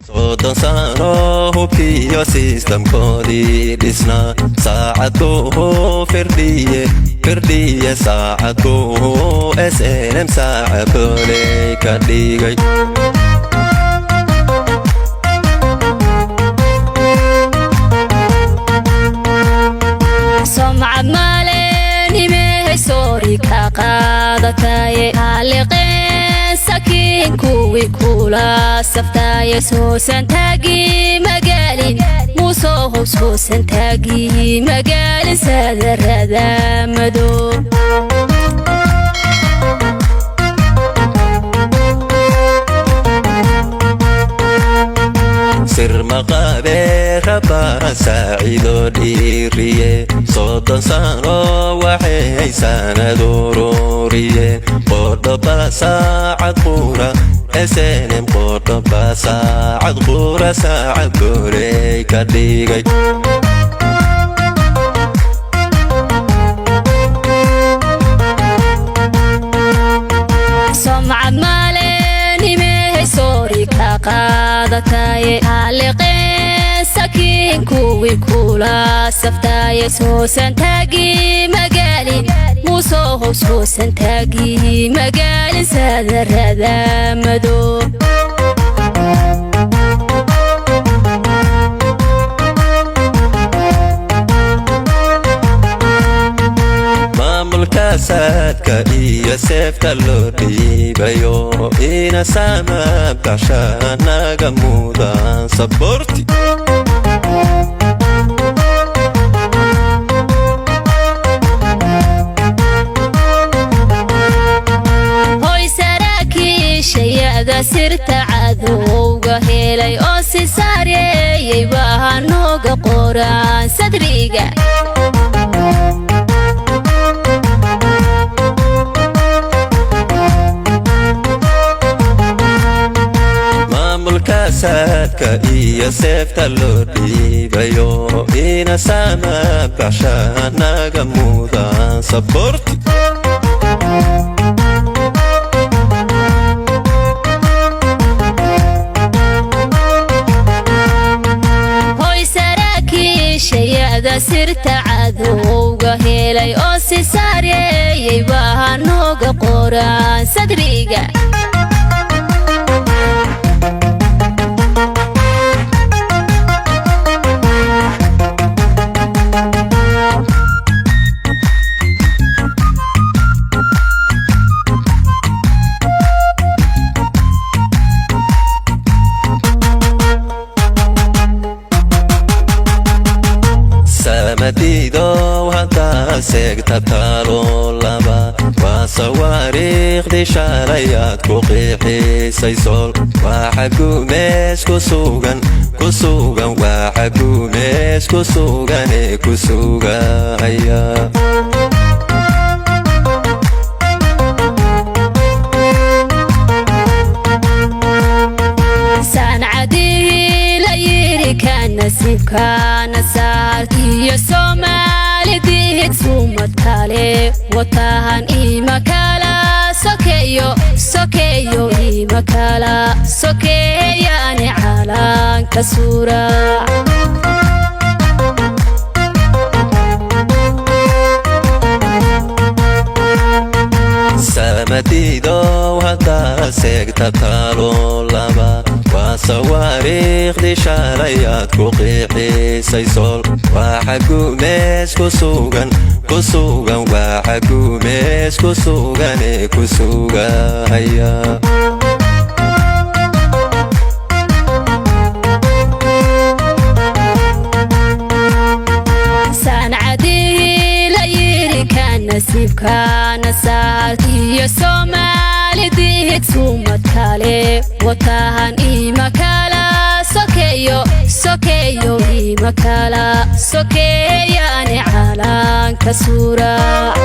soddon sano hubkiyo systemkoodii dhisnaa saacadkuu firdhiye saacadkuu SNM saaca koley ka dhigay somcad maalenimey soori ka qaadataye haliqeen sakiin kuwii kula saftaye soosantaagi magaalin muusoo hoos hoosantaagi magaalin sadarada madow sir maqabe rabaa saacido dhiiriye soddon sano waxay sanad ururiye qodhoba saacad qura SNM qodhoba saacad qura saacad koley ka dhigay somcad maalenimey soori ka qaadataye haliqeen sakiin kuwii kula saftaye soosantaagi magaalin muusoo hoos hoosantaagi magaalin sadarada madow maamulka saadka iyo seefta loo dhiibayo ina sama baxshanaga mudan saborti hoy saraakiishayada sirta cadowga helay oo si saareeyey baa nooga qoraan sadriga maamulka saadka iyo seefta loo dhiibayo ina sama baxshanaga mudan saborti hoy saraakiishayada sirta cadowga helay oo si saareeyey baa nooga qoraan sadriga samadiidow haddaa seegta talo laba waa sawaariikhdi shalayaad ku qiixisay sool waxa gumees ku sugan waxa gumees ku sugan ee ku sugaya sancadii la yiri ka nasiibkaana saar iyo soomaalidihid sumad kale watahan imakala sokeeyo imakala sokeeyani calanka suurac samadiidow haddaa seegta talo laba waa sawaariikhdi shalayaad ku qiixisay sool waxa gumees ku sugan waxa gumees ku sugan ee ku sugaya sancadii la yiri ka nasiibkaana saar iyo soomaalidihid sumad kale watahan imakala sokeeyo imakala sokeeyani calanka suurac